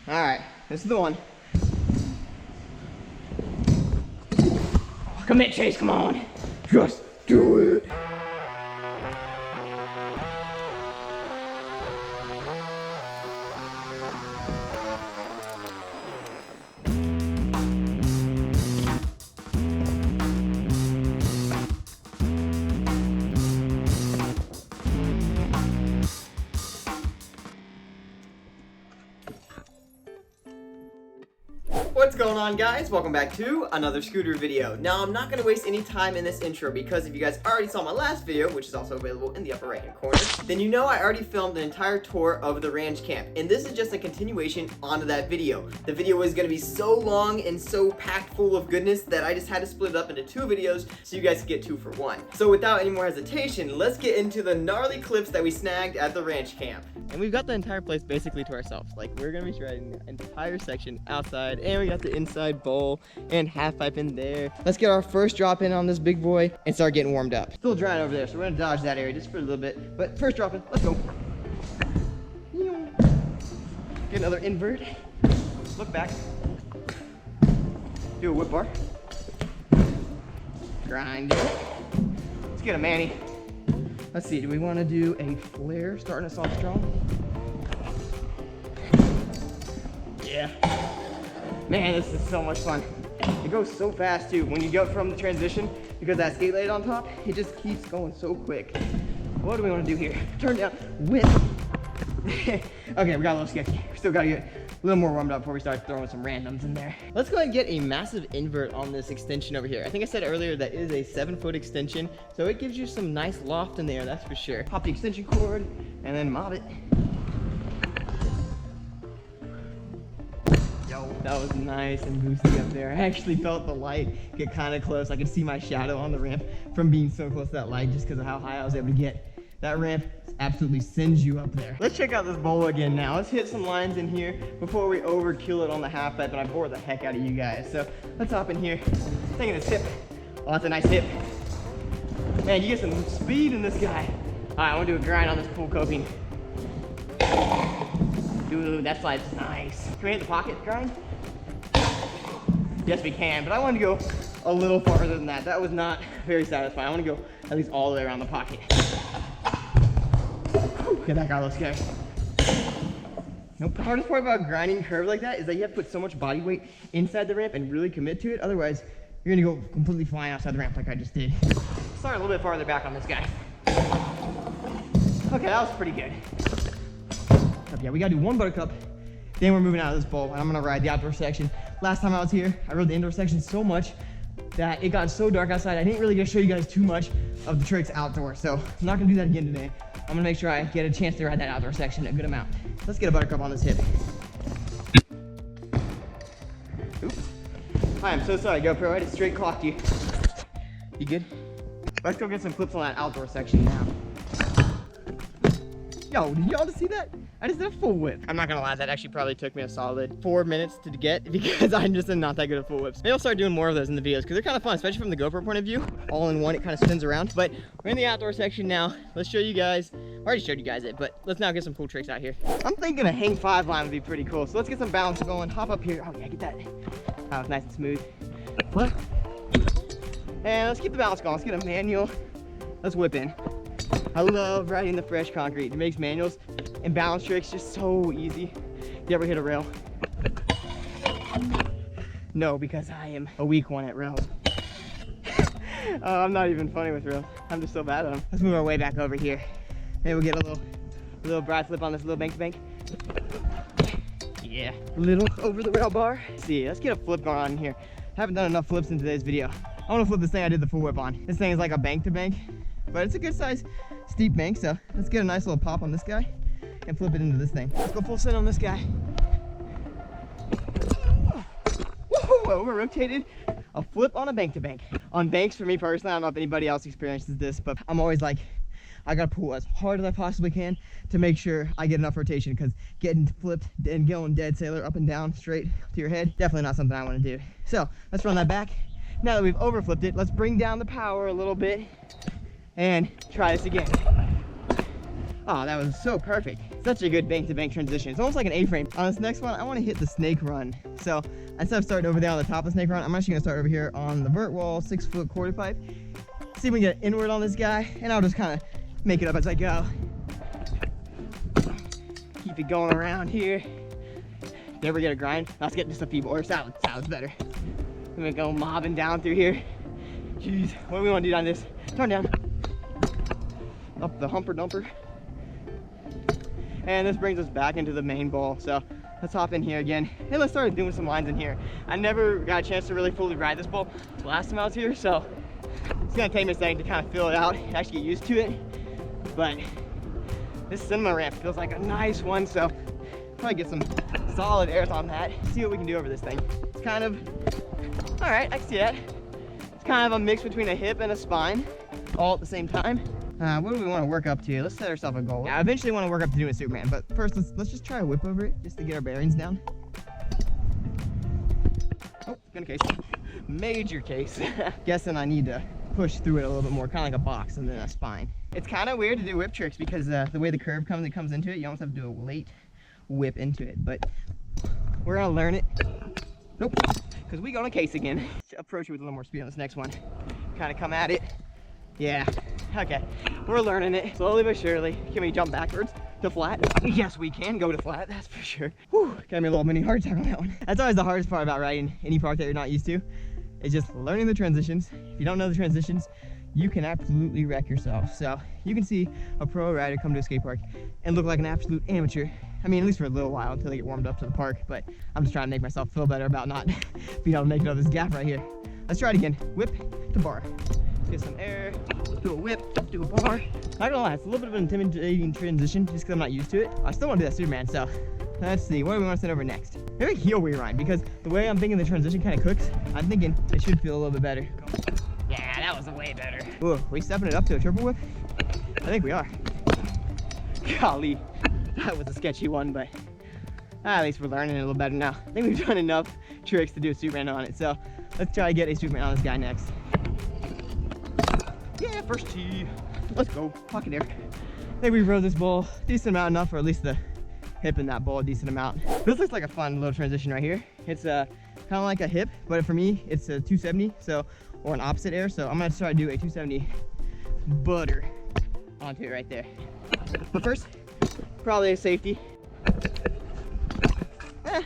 All right, this is the one. Commit, Chase, come on. Just do it. What's going on, guys? Welcome back to another scooter video. Now, I'm not going to waste any time in this intro because if you guys already saw my last video, which is also available in the upper right hand corner, then you know I already filmed an entire tour of the ranch camp, and this is just a continuation onto that video. The video was going to be so long and so packed full of goodness that I just had to split it up into 2 videos so you guys could get 2 for 1. So without any more hesitation, let's get into the gnarly clips that we snagged at the ranch camp. And we've got the entire place basically to ourselves. Like, we're going to be shredding the entire section outside, and we got the inside bowl and half pipe in there. Let's get our first drop in on this big boy and start getting warmed up. Still drying over there, so we're gonna dodge that area just for a little bit. But first drop in, let's go. Get another invert. Look back. Do a whip bar. Grind it. Let's get a Manny. Let's see, do we want to do a flare starting us off strong? Yeah. Man, this is so much fun. It goes so fast too. When you go from the transition, because that skate blade on top, it just keeps going so quick. What do we want to do here? Turn down, whip. Okay, we got a little sketchy. We still got to get a little more warmed up before we start throwing some randoms in there. Let's go ahead and get a massive invert on this extension over here. I think I said earlier that it is a 7-foot extension, so it gives you some nice loft in there, that's for sure. Pop the extension cord and then mob it. That was nice and boosty up there. I actually felt the light get kind of close. I could see my shadow on the ramp from being so close to that light just because of how high I was able to get. That ramp absolutely sends you up there. Let's check out this bowl again now. Let's hit some lines in here before we overkill it on the half pipe and I bore the heck out of you guys. So let's hop in here. Taking this hip. Oh, that's a nice hip. Man, you get some speed in this guy. All right, I want to do a grind on this pool coping. Dude, that slide's nice. Can we hit the pocket grind? Yes, we can, but I want to go a little farther than that. That was not very satisfying. I want to go at least all the way around the pocket. Get that guy, let's go. Nope, the hardest part about grinding curve like that is that you have to put so much body weight inside the ramp and really commit to it. Otherwise, you're gonna go completely flying outside the ramp like I just did. Start a little bit farther back on this guy. Okay, that was pretty good. Yeah, we gotta do 1 buttercup, then we're moving out of this bowl, and I'm gonna ride the outdoor section. Last time I was here, I rode the indoor section so much that it got so dark outside, I didn't really get to show you guys too much of the tricks outdoors, so I'm not gonna do that again today. I'm gonna make sure I get a chance to ride that outdoor section a good amount. Let's get a buttercup on this hip. Oops. I am so sorry, GoPro, I just straight clocked you. You good? Let's go get some clips on that outdoor section now. Yo, did y'all just see that? I just did a full whip. I'm not gonna lie, that actually probably took me a solid 4 minutes to get because I'm just not that good at full whips. Maybe I'll start doing more of those in the videos because they're kind of fun, especially from the GoPro point of view. All in one, it kind of spins around. But we're in the outdoor section now. Let's show you guys. I already showed you guys it, but let's now get some cool tricks out here. I'm thinking a hang 5 line would be pretty cool. So let's get some balance going. Hop up here. Oh yeah, get that. That was nice and smooth. What? And let's keep the balance going. Let's get a manual. Let's whip in. I love riding the fresh concrete. It makes manuals and balance tricks just so easy. You ever hit a rail? No, because I am a weak one at rails. I'm not even funny with rails. I'm just so bad at them. Let's move our way back over here. Maybe we'll get a little broad flip on this little bank to bank. Yeah, a little over the rail bar. Let's see, let's get a flip going on here. Haven't done enough flips in today's video. I want to flip this thing I did the full whip on. This thing is like a bank to bank, but it's a good size steep bank, so let's get a nice little pop on this guy and flip it into this thing. Let's go full send on this guy. Woohoo, over rotated. A flip on a bank to bank. On banks, for me personally, I don't know if anybody else experiences this, but I'm always like, I gotta pull as hard as I possibly can to make sure I get enough rotation, because getting flipped and going dead sailor up and down straight to your head, definitely not something I want to do. So let's run that back. Now that we've over flipped it, let's bring down the power a little bit and try this again. Oh, that was so perfect. Such a good bank-to-bank transition. It's almost like an A-frame. On this next one, I want to hit the snake run. So instead of starting over there on the top of the snake run, I'm actually going to start over here on the vert wall, 6-foot quarter pipe. See if we can get inward on this guy, and I'll just kind of make it up as I go. Keep it going around here. Never get a grind. Let's get just a feeble, or salad. Salad's better. I'm gonna go mobbing down through here. Jeez, what do we want to do on this? Turn down. Up the humper dumper. And this brings us back into the main bowl. So let's hop in here again. And let's start doing some lines in here. I never got a chance to really fully ride this bowl last time I was here. So it's gonna take me a second to kind of fill it out and actually get used to it. But this cinema ramp feels like a nice one. So probably get some solid airs on that. See what we can do over this thing. It's kind of, all right, I can see that. It's kind of a mix between a hip and a spine all at the same time. What do we want to work up to? Let's set ourselves a goal. I eventually want to work up to doing a Superman, but first let's just try a whip over it just to get our bearings down. Oh, gonna case. Major case. Guessing I need to push through it a little bit more, kind of like a box and then a spine. It's kind of weird to do whip tricks because the way the curve comes into it, you almost have to do a late whip into it, but we're gonna learn it. Nope, because we go on case again. Approach it with a little more speed on this next one. Kind of come at it. Yeah, okay, we're learning it slowly but surely. Can we jump backwards to flat? Yes, we can go to flat, that's for sure. Whew, got me a little mini heart attack on that one. That's always the hardest part about riding any park that you're not used to. It's just learning the transitions. If you don't know the transitions, you can absolutely wreck yourself. So you can see a pro rider come to a skate park and look like an absolute amateur. I mean, at least for a little while until they get warmed up to the park, but I'm just trying to make myself feel better about not being able to make it up this gap right here. Let's try it again. Whip to bar. Get some air, do a whip, do a bar. Not gonna lie, it's a little bit of an intimidating transition just because I'm not used to it. I still want to do that Superman, so let's see. What do we want to send over next? Maybe heel rewind, because the way I'm thinking the transition kind of cooks, I'm thinking it should feel a little bit better. Yeah, that was way better. Ooh, are we stepping it up to a triple whip? I think we are. Golly, that was a sketchy one, but at least we're learning it a little better now. I think we've done enough tricks to do a Superman on it, so let's try to get a Superman on this guy next. Yeah, first tee. Let's go. Pocket air. I think we've rode this bowl decent amount enough, or at least the hip in that bowl a decent amount. This looks like a fun little transition right here. It's kind of like a hip, but for me, it's a 270, so, or an opposite air. So I'm gonna try to do a 270 butter onto it right there. But first, probably a safety.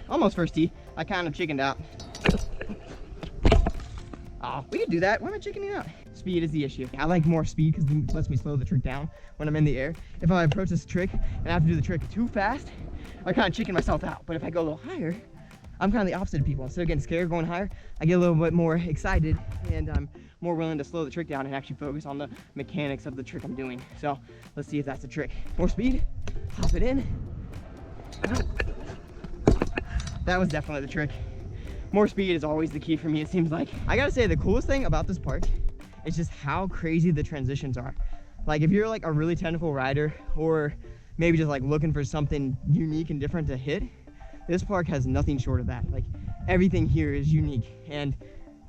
Almost first tee. I kind of chickened out. Oh, we can do that. Why am I chickening out? Speed is the issue. I like more speed because it lets me slow the trick down when I'm in the air. If I approach this trick and I have to do the trick too fast, I kind of chicken myself out. But if I go a little higher, I'm kind of the opposite of people. Instead of getting scared going higher, I get a little bit more excited and I'm more willing to slow the trick down and actually focus on the mechanics of the trick I'm doing. So let's see if that's the trick. More speed, hop it in. That was definitely the trick. More speed is always the key for me, it seems like. I gotta say, the coolest thing about this park is just how crazy the transitions are. Like, if you're like a really technical rider, or maybe just like looking for something unique and different to hit, this park has nothing short of that. Like, everything here is unique and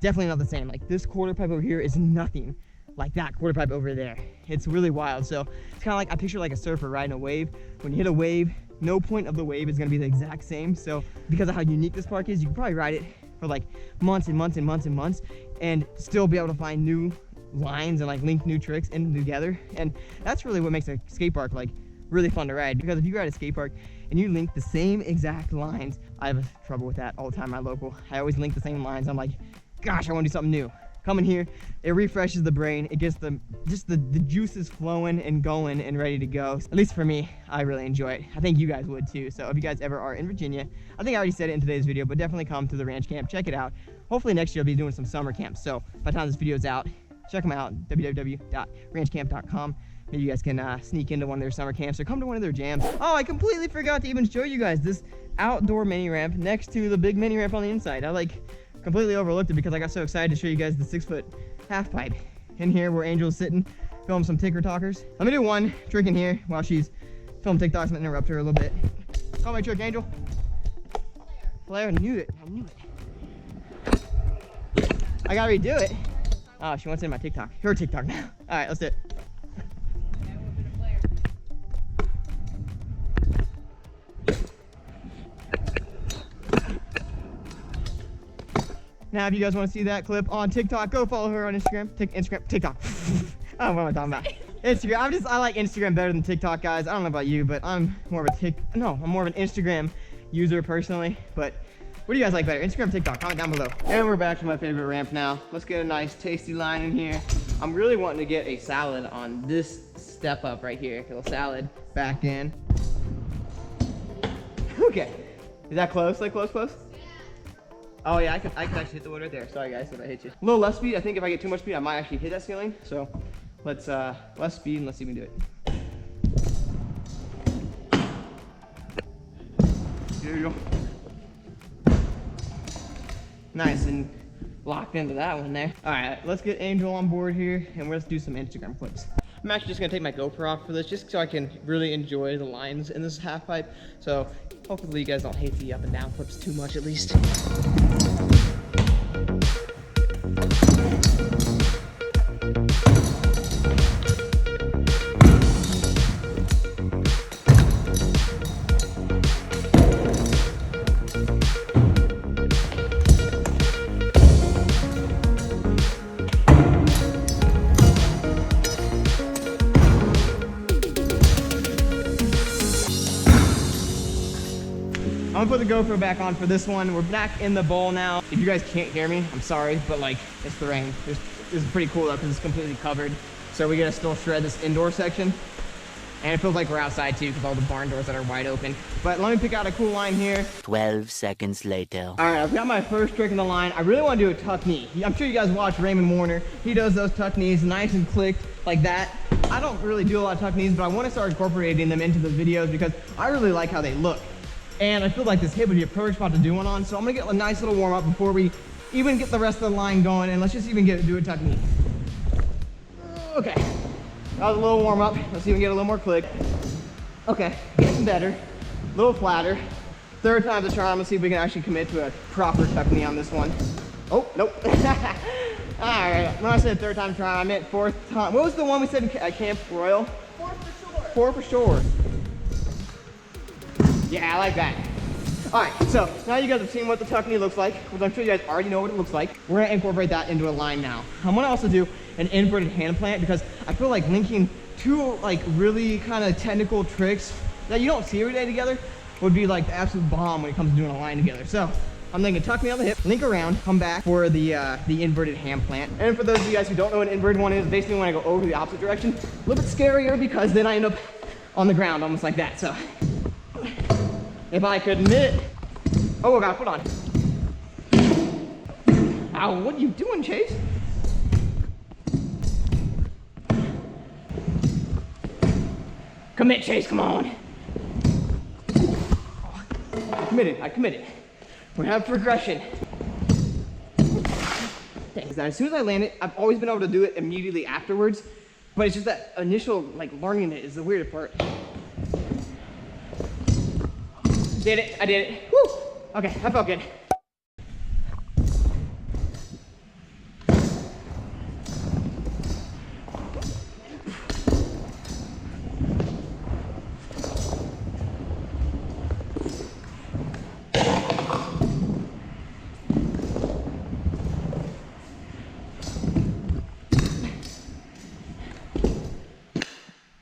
definitely not the same. Like, this quarter pipe over here is nothing like that quarter pipe over there. It's really wild. So it's kind of like, I picture like a surfer riding a wave. When you hit a wave, no point of the wave is going to be the exact same. So because of how unique this park is, you can probably ride it for like months and months and months and months and still be able to find new lines and like link new tricks in together. And that's really what makes a skate park like really fun to ride, because if you ride a skate park and you link the same exact lines, I have trouble with that all the time. My local, I always link the same lines. I'm like, gosh, I want to do something new. Coming here, it refreshes the brain. It gets the juices flowing and going and ready to go. At least for me, I really enjoy it. I think you guys would too. So if you guys ever are in Virginia, I think I already said it in today's video, but definitely come to the ranch camp, check it out. Hopefully next year I'll be doing some summer camps. So by the time this video is out, check them out, www.ranchcamp.com. Maybe you guys can sneak into one of their summer camps or come to one of their jams. Oh, I completely forgot to even show you guys this outdoor mini ramp next to the big mini ramp on the inside. I like completely overlooked it because I got so excited to show you guys the 6-foot half pipe in here where Angel's sitting, filming some ticker talkers. Let me do one trick in here while she's filming TikToks. I'm gonna interrupt her a little bit. Call my trick, Angel. Flare, I knew it. I gotta redo it. Oh, she wants it in my TikTok. Her TikTok now. All right, let's do it. Now, if you guys want to see that clip on TikTok, go follow her on Instagram. TikTok. I don't know what I'm talking about. Instagram. I like Instagram better than TikTok, guys. I don't know about you, but I'm more of an Instagram user personally. But what do you guys like better, Instagram, TikTok? Comment down below. And we're back to my favorite ramp now. Let's get a nice tasty line in here. I'm really wanting to get a salad on this step up right here. A little salad back in. Okay. Is that close? Like close? Oh yeah, I could actually hit the wood right there. Sorry guys if I hit you. A little less speed. I think if I get too much speed, I might actually hit that ceiling. So let's less speed and let's see if we can do it. There you go. Nice and locked into that one there. All right, let's get Angel on board here and let's do some Instagram clips. I'm actually just gonna take my GoPro off for this just so I can really enjoy the lines in this half pipe. So hopefully you guys don't hate the up and down flips too much at least. I'm gonna put the GoPro back on for this one. We're back in the bowl now. If you guys can't hear me, I'm sorry, but like, it's the rain. This is pretty cool though, because it's completely covered. So we gotta still shred this indoor section. And it feels like we're outside too, because all the barn doors that are wide open. But let me pick out a cool line here. 12 seconds later. All right, I've got my first trick in the line. I really wanna do a tuck knee. I'm sure you guys watch Raymond Warner. He does those tuck knees nice and clicked like that. I don't really do a lot of tuck knees, but I wanna start incorporating them into the videos because I really like how they look. And I feel like this hip would be a perfect spot to do one on. So I'm gonna get a nice little warm up before we even get the rest of the line going. And let's just even do a tuck knee. Okay, that was a little warm up. Let's see if we can get a little more click. Okay, getting better, a little flatter. Third time's a charm. Let's see if we can actually commit to a proper tuck knee on this one. Oh, nope. All right, when I said third time try, I meant fourth time. What was the one we said at Camp Royal? Four for sure. Four for sure. Yeah, I like that. All right, so now you guys have seen what the tuck knee looks like, which I'm sure you guys already know what it looks like. We're gonna incorporate that into a line now. I'm gonna also do an inverted hand plant because I feel like linking two like really kind of technical tricks that you don't see every day together would be like the absolute bomb when it comes to doing a line together. So I'm thinking tuck knee on the hip, link around, come back for the inverted hand plant. And for those of you guys who don't know what an inverted one is, basically when I go over the opposite direction, a little bit scarier because then I end up on the ground almost like that. So if I could admit, oh, I got a foot on. Ow, what are you doing, Chase? Commit, Chase, come on. I committed. We have progression. Thanks. As soon as I land it, I've always been able to do it immediately afterwards, but it's just that initial, like, learning it is the weird part. Did it, I did it. Woo! Okay, that felt good.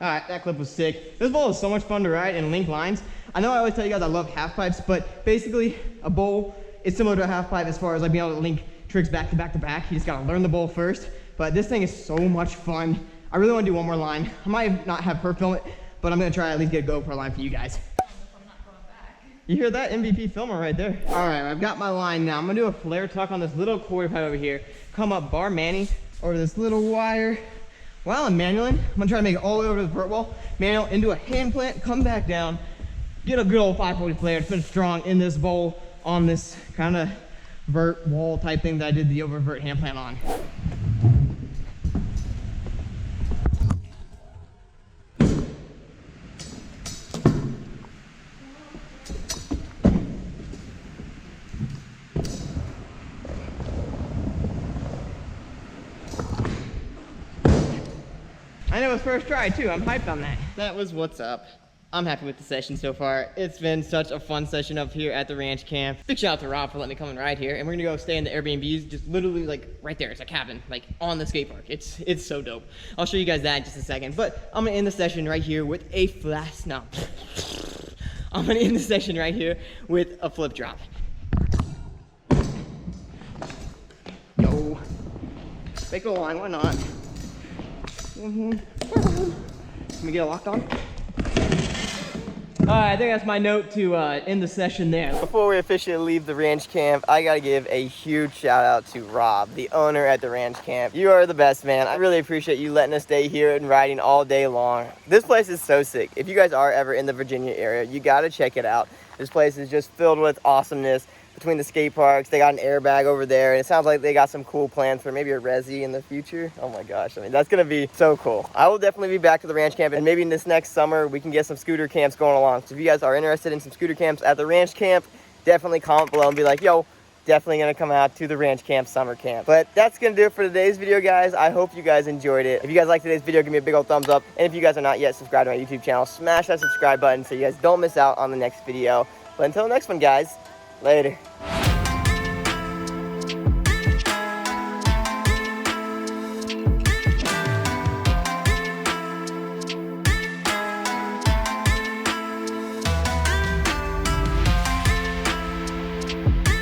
All right, that clip was sick. This bowl is so much fun to ride and link lines. I know I always tell you guys I love half pipes, but basically a bowl is similar to a half pipe as far as like being able to link tricks back to back to back. You just gotta learn the bowl first, but this thing is so much fun. I really wanna do one more line. I might not have her film it, but I'm gonna try to at least get a GoPro line for you guys. You hear that? MVP filmer right there. All right, I've got my line now. I'm gonna do a flare tuck on this little quarter pipe over here. Come up bar Manny over this little wire. While I'm manualing, I'm gonna try to make it all the way over to the vert wall, manual into a hand plant, come back down, get a good old 540 flare, finish strong in this bowl on this kind of vert wall type thing that I did the over vert hand plant on. I know it was first try too, I'm hyped on that. That was what's up. I'm happy with the session so far. It's been such a fun session up here at the ranch camp. Big shout out to Rob for letting me come and ride here. And we're gonna go stay in the Airbnbs, just literally like right there. It's a cabin, like on the skate park. It's so dope. I'll show you guys that in just a second. But I'm gonna end the session right here with a flash. No. I'm gonna end the session right here with a flip drop. Yo. Fake the line, why not? Can we get it locked on? Alright, I think that's my note to end the session there. Before we officially leave the ranch camp, I gotta give a huge shout out to Rob, the owner at the ranch camp. You are the best, man. I really appreciate you letting us stay here and riding all day long. This place is so sick. If you guys are ever in the Virginia area, you gotta check it out. This place is just filled with awesomeness. Between the skate parks, they got an airbag over there, and it sounds like they got some cool plans for maybe a resi in the future. Oh my gosh, I mean, that's gonna be so cool. I will definitely be back to the ranch camp, and maybe in this next summer, we can get some scooter camps going along. So if you guys are interested in some scooter camps at the ranch camp, definitely comment below and be like, yo, definitely gonna come out to the ranch camp summer camp. But that's gonna do it for today's video, guys. I hope you guys enjoyed it. If you guys liked today's video, give me a big old thumbs up. And if you guys are not yet subscribed to my YouTube channel, smash that subscribe button so you guys don't miss out on the next video. But until the next one, guys, later.